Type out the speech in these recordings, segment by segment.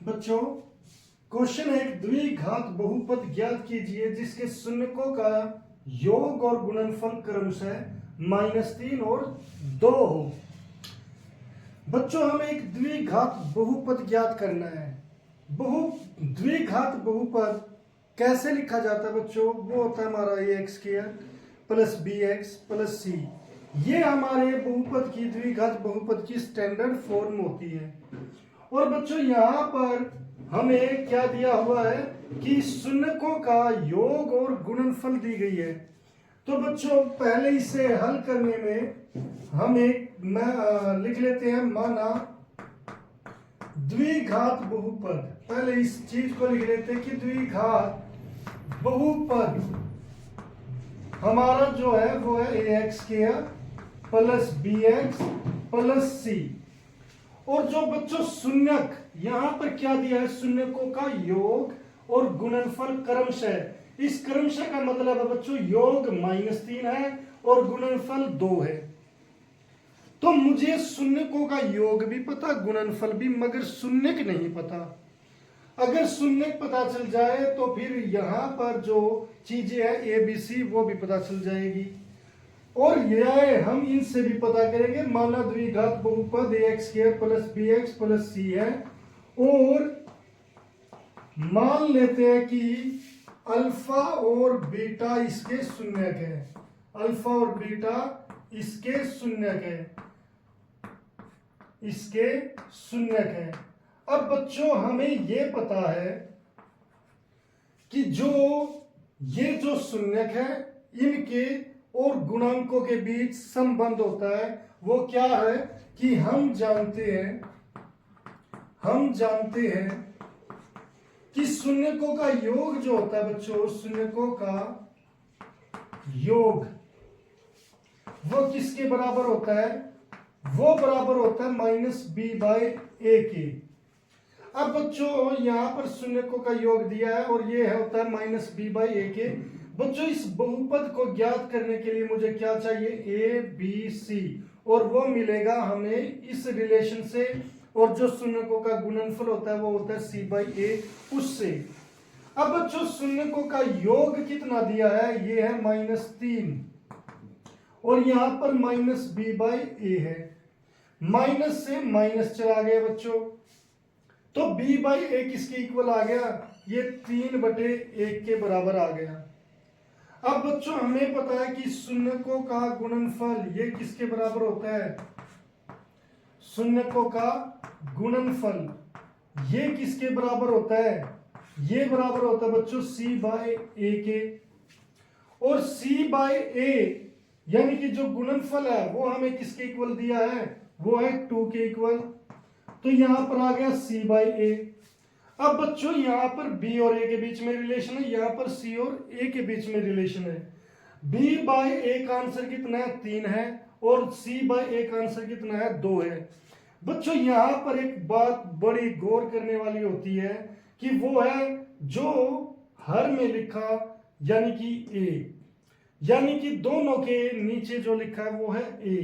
बच्चों, क्वेश्चन एक द्विघात बहुपद ज्ञात कीजिए जिसके शून्यकों का योग और गुणनफल क्रमशः -3 और 2 हो। बच्चों, हमें एक द्विघात बहुपद ज्ञात करना है। द्विघात बहुपद कैसे लिखा जाता है बच्चों? वो होता है हमारा ax² plus bx plus c। ये हमारे बहुपद की द्विघात बहुपद की स्टैंडर्ड फॉर्म होती है। और बच्चों, यहाँ पर हमें क्या दिया हुआ है कि शून्यकों का योग और गुणनफल दी गई है। तो बच्चों, पहले इसे हल करने में हम लिख लेते हैं माना द्विघात बहुपद। पहले इस चीज को लिख लेते हैं कि द्विघात बहुपद हमारा जो है वो है ax² plus bx plus c। और जो बच्चों शून्यक यहां पर क्या दिया है, शून्यकों का योग और गुणनफल क्रमशः। इस क्रमशः का मतलब है बच्चों योग -3 है और गुणनफल 2 है। तो मुझे शून्यकों का योग भी पता, गुणनफल भी, मगर शून्यक नहीं पता। अगर शून्यक पता चल जाए तो फिर यहां पर जो चीजें हैं ए बी सी वो भी पता चल जाएगी। और यह हम इनसे भी पता करेंगे। माना द्विघात बहुपद ax² plus bx plus c है और मान लेते हैं कि अल्फा और बीटा इसके शून्यक है। अल्फा और बीटा इसके शून्यक है, इसके शून्यक है। अब बच्चों, हमें यह पता है कि ये जो शून्यक है इनके और गुणांकों के बीच संबंध होता है। वो क्या है कि हम जानते हैं कि शून्यकों का योग जो होता है बच्चों, शून्यकों का योग वो किसके बराबर होता है? वो बराबर होता है -b/a के। अब बच्चों, यहां पर शून्यकों का योग दिया है और ये होता है -b/a के। बच्चों, इस बहुपद को ज्ञात करने के लिए मुझे क्या चाहिए? a b c। और वो मिलेगा हमें इस रिलेशन से। और जो शून्यकों का गुणनफल होता है वो होता है c/a उससे। अब बच्चों, शून्यकों का योग कितना दिया है? ये है -3 और यहां पर -b/a है। माइनस से माइनस चला गया बच्चों, तो b/a किसके इक्वल आ गया? ये 3/1 के बराबर आ गया। अब बच्चों, हमें पता है कि शून्यकों का गुणनफल ये किसके बराबर होता है? शून्यकों का गुणनफल ये किसके बराबर होता है? ये बराबर होता है बच्चों c/a के। और c/a यानी कि जो गुणनफल है वो हमें किसके इक्वल दिया है? वो है 2 के इक्वल। तो यहां पर आ गया c/a। अब बच्चों, यहां पर b और a के बीच में रिलेशन है, यहां पर c और a के बीच में रिलेशन है। b/a का आंसर कितना है? 3 है और c/a का आंसर कितना है? 2 है। बच्चों, यहां पर एक बात बड़ी गौर करने वाली होती है कि वो है जो हर में लिखा यानी कि a, यानी कि दोनों के नीचे जो लिखा है वो है a,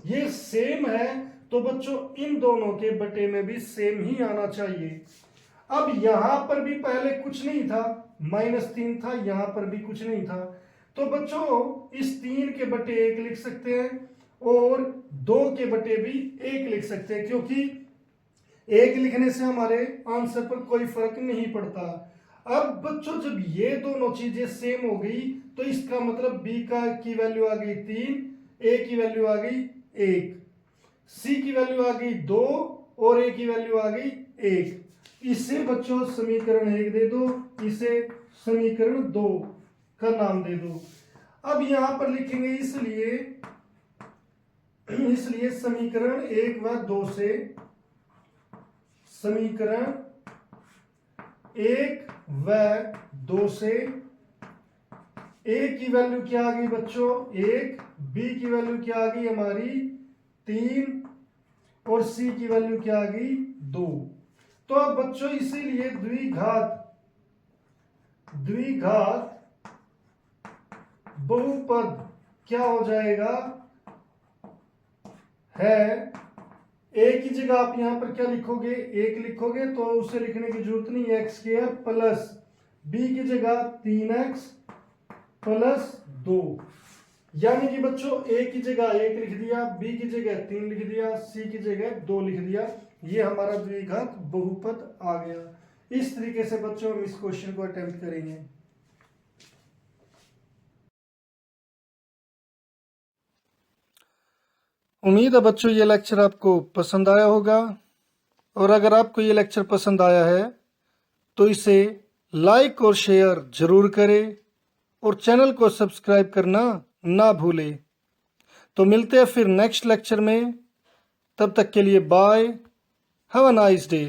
ये सेम है। तो बच्चों, इन दोनों के बटे में भी सेम ही आना चाहिए। अब यहां पर भी पहले कुछ नहीं था, -3 था, यहां पर भी कुछ नहीं था। तो बच्चों, इस 3 के बटे 1 लिख सकते हैं और 2 के बटे भी 1 लिख सकते हैं, क्योंकि 1 लिखने से हमारे आंसर पर कोई फर्क नहीं पड़ता। अब बच्चों, जब ये दोनों चीजें सेम हो गई तो इसका मतलब b की वैल्यू आ गई 3, a की वैल्यू आ गई 1, c की वैल्यू आ गई 2 और a की वैल्यू आ गई 1। इसे बच्चों समीकरण 1 दे दो, इसे समीकरण 2 का नाम दे दो। अब यहां पर लिखेंगे इसलिए समीकरण 1 व 2 से, समीकरण 1 व 2 से a की वैल्यू क्या आ गई बच्चों? 1, b की वैल्यू क्या आ गई हमारी? 3 और c की वैल्यू क्या आ गई? 2। तो अब बच्चों, इसीलिए द्विघात बहुपद क्या हो जाएगा? है ए की जगह आप यहाँ पर क्या लिखोगे, 1 लिखोगे, तो उसे लिखने की जरूरत नहीं, x² प्लस बी की जगह 3x प्लस 2, यानी कि बच्चों ए की जगह 1 लिख दिया, बी की जगह 3 लिख दिया, सी की जगह 2 लिख दिया, ये हमारा द्विघात बहुपद आ गया। इस तरीके से बच्चों हम इस क्वेश्चन को अटेम्प्ट करेंगे। उम्मीद है बच्चों ये लेक्चर आपको पसंद आया होगा, और अगर आपको ये लेक्चर पसंद आया है तो इसे लाइक और शेयर जरूर करें और चैनल को सब्सक्राइब करना ना भूलें। तो मिलते हैं फिर नेक्स्ट लेक्चर में, तब तक के लिए bye, have a nice day.